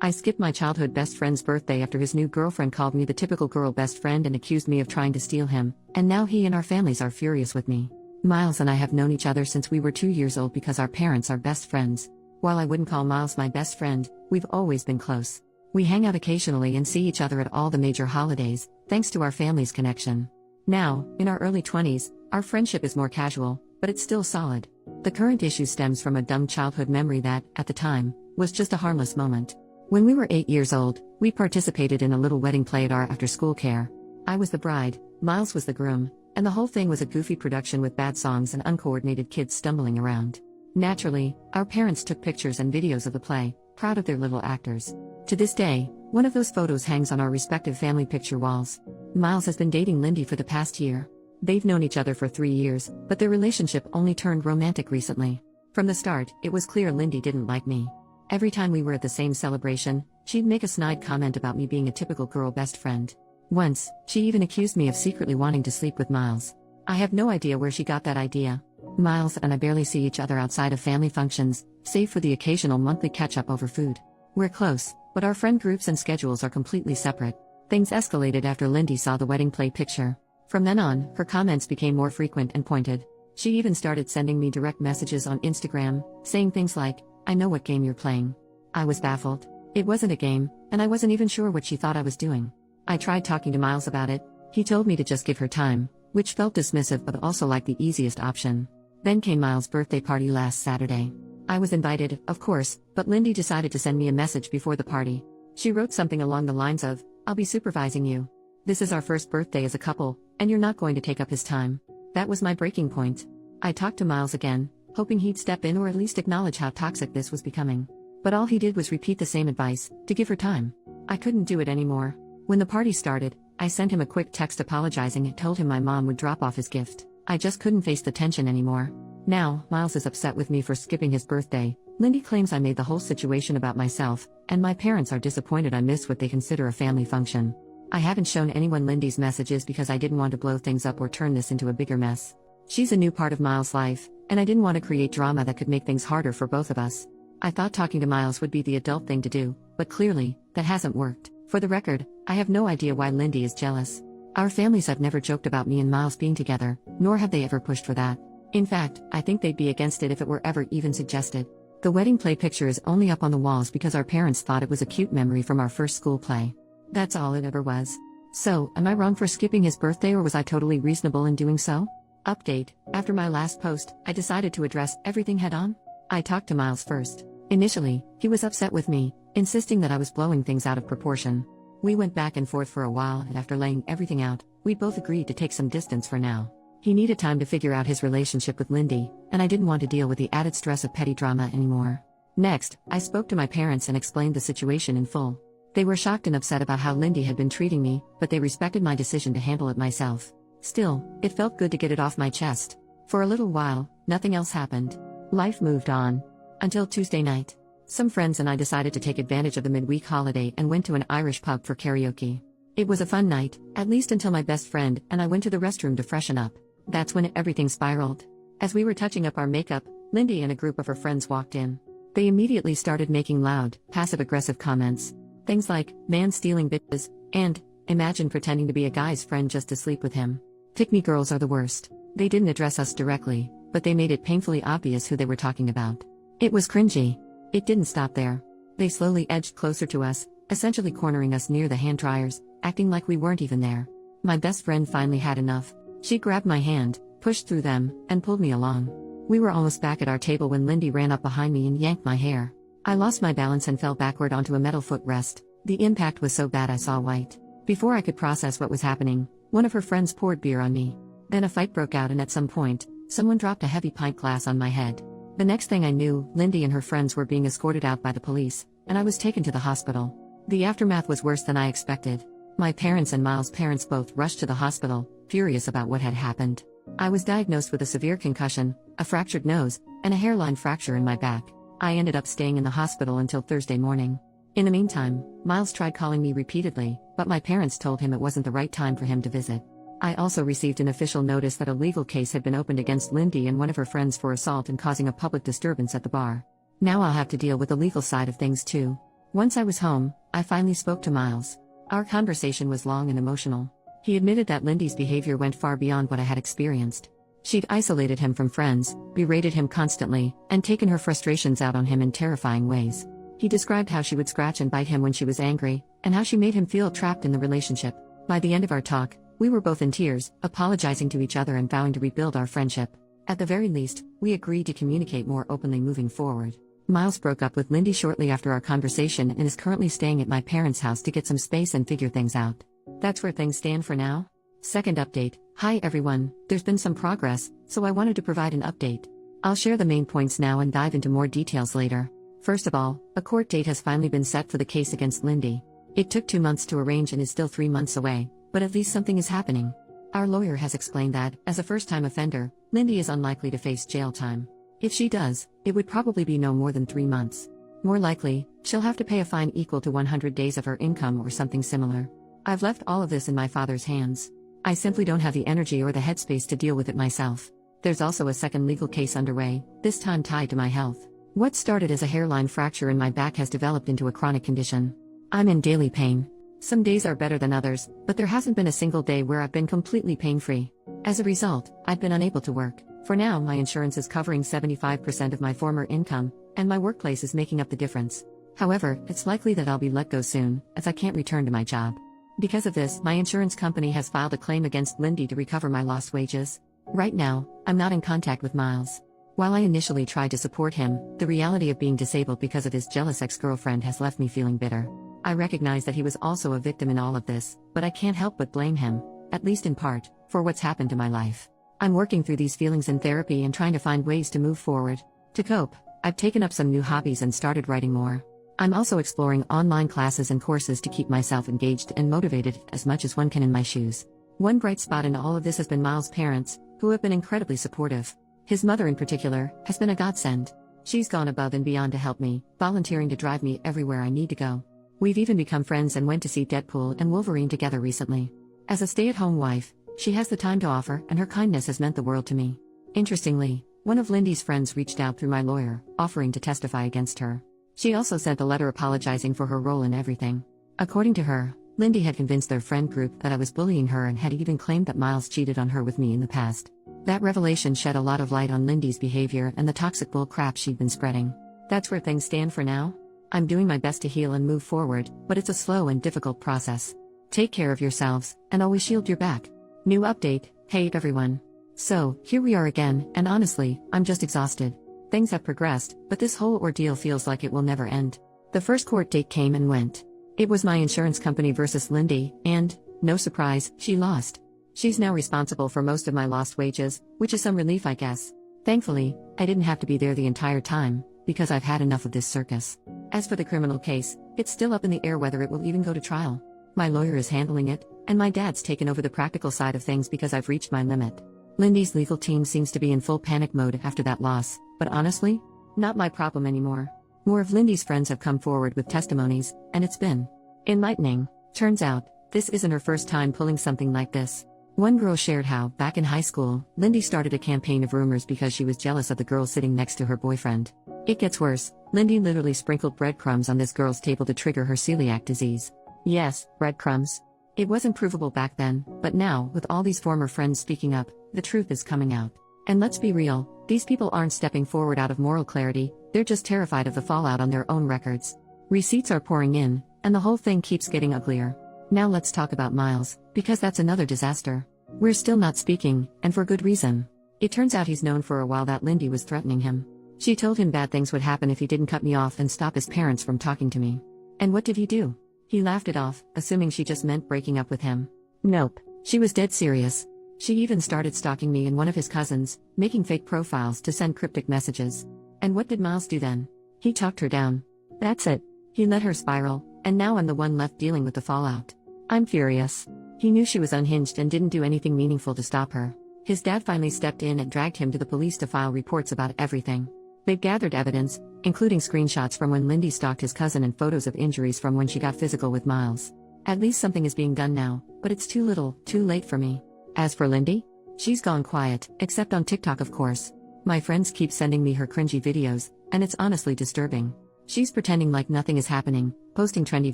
I skipped my childhood best friend's birthday after his new girlfriend called me the typical girl best friend and accused me of trying to steal him, and now he and our families are furious with me. Miles and I have known each other since we were 2 years old because our parents are best friends. While I wouldn't call Miles my best friend, we've always been close. We hang out occasionally and see each other at all the major holidays, thanks to our family's connection. Now, in our early 20s, our friendship is more casual, but it's still solid. The current issue stems from a dumb childhood memory that, at the time, was just a harmless moment. When we were 8 years old, we participated in a little wedding play at our after-school care. I was the bride, Miles was the groom, and the whole thing was a goofy production with bad songs and uncoordinated kids stumbling around. Naturally, our parents took pictures and videos of the play, proud of their little actors. To this day, one of those photos hangs on our respective family picture walls. Miles has been dating Lindy for the past year. They've known each other for 3 years, but their relationship only turned romantic recently. From the start, it was clear Lindy didn't like me. Every time we were at the same celebration, she'd make a snide comment about me being a typical girl best friend. Once, she even accused me of secretly wanting to sleep with Miles. I have no idea where she got that idea. Miles and I barely see each other outside of family functions, save for the occasional monthly catch-up over food. We're close, but our friend groups and schedules are completely separate. Things escalated after Lindy saw the wedding play picture. From then on, her comments became more frequent and pointed. She even started sending me direct messages on Instagram, saying things like, "I know what game you're playing." I was baffled. It wasn't a game, and I wasn't even sure what she thought I was doing. I tried talking to Miles about it. He told me to just give her time, which felt dismissive but also like the easiest option. Then came Miles' birthday party last Saturday. I was invited, of course, but Lindy decided to send me a message before the party. She wrote something along the lines of, "I'll be supervising you. This is our first birthday as a couple, and you're not going to take up his time." That was my breaking point. I talked to Miles again, hoping he'd step in or at least acknowledge how toxic this was becoming. But all he did was repeat the same advice, to give her time. I couldn't do it anymore. When the party started, I sent him a quick text apologizing and told him my mom would drop off his gift. I just couldn't face the tension anymore. Now, Miles is upset with me for skipping his birthday. Lindy claims I made the whole situation about myself, and my parents are disappointed I missed what they consider a family function. I haven't shown anyone Lindy's messages because I didn't want to blow things up or turn this into a bigger mess. She's a new part of Miles' life, and I didn't want to create drama that could make things harder for both of us. I thought talking to Miles would be the adult thing to do, but clearly, that hasn't worked. For the record, I have no idea why Lindy is jealous. Our families have never joked about me and Miles being together, nor have they ever pushed for that. In fact, I think they'd be against it if it were ever even suggested. The wedding play picture is only up on the walls because our parents thought it was a cute memory from our first school play. That's all it ever was. So, am I wrong for skipping his birthday or was I totally reasonable in doing so? Update: after my last post, I decided to address everything head on. I talked to Miles first. Initially, he was upset with me, insisting that I was blowing things out of proportion. We went back and forth for a while, and after laying everything out, we both agreed to take some distance for now. He needed time to figure out his relationship with Lindy, and I didn't want to deal with the added stress of petty drama anymore. Next, I spoke to my parents and explained the situation in full. They were shocked and upset about how Lindy had been treating me, but they respected my decision to handle it myself. Still, it felt good to get it off my chest. For a little while, nothing else happened. Life moved on. Until Tuesday night. Some friends and I decided to take advantage of the midweek holiday and went to an Irish pub for karaoke. It was a fun night, at least until my best friend and I went to the restroom to freshen up. That's when everything spiraled. As we were touching up our makeup, Lindy and a group of her friends walked in. They immediately started making loud, passive-aggressive comments. Things like, "Man stealing bitches," and, "Imagine pretending to be a guy's friend just to sleep with him." Pick-me girls are the worst. They didn't address us directly, but they made it painfully obvious who they were talking about. It was cringy. It didn't stop there. They slowly edged closer to us, essentially cornering us near the hand dryers, acting like we weren't even there. My best friend finally had enough. She grabbed my hand, pushed through them, and pulled me along. We were almost back at our table when Lindy ran up behind me and yanked my hair. I lost my balance and fell backward onto a metal footrest. The impact was so bad I saw white. Before I could process what was happening, one of her friends poured beer on me. Then a fight broke out and at some point, someone dropped a heavy pint glass on my head. The next thing I knew, Lindy and her friends were being escorted out by the police, and I was taken to the hospital. The aftermath was worse than I expected. My parents and Miles' parents both rushed to the hospital, furious about what had happened. I was diagnosed with a severe concussion, a fractured nose, and a hairline fracture in my back. I ended up staying in the hospital until Thursday morning. In the meantime, Miles tried calling me repeatedly, but my parents told him it wasn't the right time for him to visit. I also received an official notice that a legal case had been opened against Lindy and one of her friends for assault and causing a public disturbance at the bar. Now I'll have to deal with the legal side of things too. Once I was home, I finally spoke to Miles. Our conversation was long and emotional. He admitted that Lindy's behavior went far beyond what I had experienced. She'd isolated him from friends, berated him constantly, and taken her frustrations out on him in terrifying ways. He described how she would scratch and bite him when she was angry, and how she made him feel trapped in the relationship. By the end of our talk, we were both in tears, apologizing to each other and vowing to rebuild our friendship. At the very least, we agreed to communicate more openly moving forward. Miles broke up with Lindy shortly after our conversation and is currently staying at my parents' house to get some space and figure things out. That's where things stand for now. Second update. Hi everyone, there's been some progress, so I wanted to provide an update. I'll share the main points now and dive into more details later. First of all, a court date has finally been set for the case against Lindy. It took 2 months to arrange and is still 3 months away, but at least something is happening. Our lawyer has explained that, as a first-time offender, Lindy is unlikely to face jail time. If she does, it would probably be no more than 3 months. More likely, she'll have to pay a fine equal to 100 days of her income or something similar. I've left all of this in my father's hands. I simply don't have the energy or the headspace to deal with it myself. There's also a second legal case underway, this time tied to my health. What started as a hairline fracture in my back has developed into a chronic condition. I'm in daily pain. Some days are better than others, but there hasn't been a single day where I've been completely pain-free. As a result, I've been unable to work. For now, my insurance is covering 75% of my former income, and my workplace is making up the difference. However, it's likely that I'll be let go soon, as I can't return to my job. Because of this, my insurance company has filed a claim against Lindy to recover my lost wages. Right now, I'm not in contact with Miles. While I initially tried to support him, the reality of being disabled because of his jealous ex-girlfriend has left me feeling bitter. I recognize that he was also a victim in all of this, but I can't help but blame him, at least in part, for what's happened to my life. I'm working through these feelings in therapy and trying to find ways to move forward. To cope, I've taken up some new hobbies and started writing more. I'm also exploring online classes and courses to keep myself engaged and motivated as much as one can in my shoes. One bright spot in all of this has been Miles' parents, who have been incredibly supportive. His mother in particular, has been a godsend. She's gone above and beyond to help me, volunteering to drive me everywhere I need to go. We've even become friends and went to see Deadpool and Wolverine together recently. As a stay-at-home wife, she has the time to offer, and her kindness has meant the world to me. Interestingly, one of Lindy's friends reached out through my lawyer, offering to testify against her. She also sent a letter apologizing for her role in everything. According to her, Lindy had convinced their friend group that I was bullying her and had even claimed that Miles cheated on her with me in the past. That revelation shed a lot of light on Lindy's behavior and the toxic bull crap she'd been spreading. That's where things stand for now. I'm doing my best to heal and move forward, but it's a slow and difficult process. Take care of yourselves, and always shield your back. New update. Hey everyone. So, here we are again, and honestly, I'm just exhausted. Things have progressed, but this whole ordeal feels like it will never end. The first court date came and went. It was my insurance company versus Lindy, and, no surprise, she lost. She's now responsible for most of my lost wages, which is some relief I guess. Thankfully, I didn't have to be there the entire time, because I've had enough of this circus. As for the criminal case, it's still up in the air whether it will even go to trial. My lawyer is handling it, and my dad's taken over the practical side of things because I've reached my limit. Lindy's legal team seems to be in full panic mode after that loss, but honestly, not my problem anymore. More of Lindy's friends have come forward with testimonies, and it's been enlightening. Turns out, this isn't her first time pulling something like this. One girl shared how, back in high school, Lindy started a campaign of rumors because she was jealous of the girl sitting next to her boyfriend. It gets worse. Lindy literally sprinkled breadcrumbs on this girl's table to trigger her celiac disease. Yes, breadcrumbs. It wasn't provable back then, but now, with all these former friends speaking up, the truth is coming out. And let's be real, these people aren't stepping forward out of moral clarity, they're just terrified of the fallout on their own records. Receipts are pouring in, and the whole thing keeps getting uglier. Now let's talk about Miles, because that's another disaster. We're still not speaking, and for good reason. It turns out he's known for a while that Lindy was threatening him. She told him bad things would happen if he didn't cut me off and stop his parents from talking to me. And what did he do? He laughed it off, assuming she just meant breaking up with him. Nope, she was dead serious. She even started stalking me and one of his cousins, making fake profiles to send cryptic messages. And what did Miles do then? He talked her down. That's it. He let her spiral, and now I'm the one left dealing with the fallout. I'm furious. He knew she was unhinged and didn't do anything meaningful to stop her. His dad finally stepped in and dragged him to the police to file reports about everything. They've gathered evidence, including screenshots from when Lindy stalked his cousin and photos of injuries from when she got physical with Miles. At least something is being done now, but it's too little, too late for me. As for Lindy, she's gone quiet, except on TikTok of course. My friends keep sending me her cringy videos, and it's honestly disturbing. She's pretending like nothing is happening, posting trendy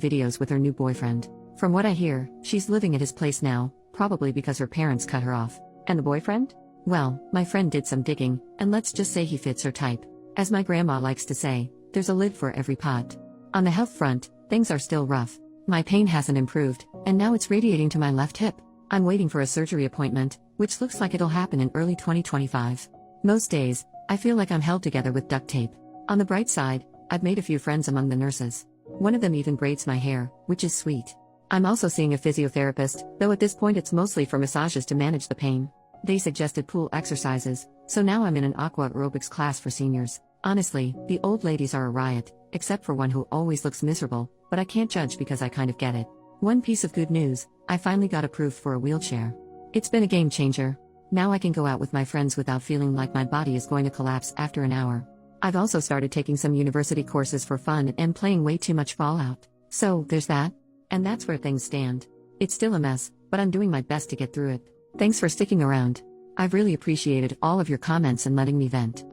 videos with her new boyfriend. From what I hear, she's living at his place now, probably because her parents cut her off. And the boyfriend? Well, my friend did some digging, and let's just say he fits her type. As my grandma likes to say, there's a lid for every pot. On the health front, things are still rough. My pain hasn't improved, and now it's radiating to my left hip. I'm waiting for a surgery appointment, which looks like it'll happen in early 2025. Most days, I feel like I'm held together with duct tape. On the bright side, I've made a few friends among the nurses. One of them even braids my hair, which is sweet. I'm also seeing a physiotherapist, though at this point it's mostly for massages to manage the pain. They suggested pool exercises, so now I'm in an aqua aerobics class for seniors. Honestly, the old ladies are a riot, except for one who always looks miserable, but I can't judge because I kind of get it. One piece of good news, I finally got approved for a wheelchair. It's been a game changer. Now I can go out with my friends without feeling like my body is going to collapse after an hour. I've also started taking some university courses for fun and playing way too much Fallout. So, there's that. And that's where things stand. It's still a mess, but I'm doing my best to get through it. Thanks for sticking around. I've really appreciated all of your comments and letting me vent.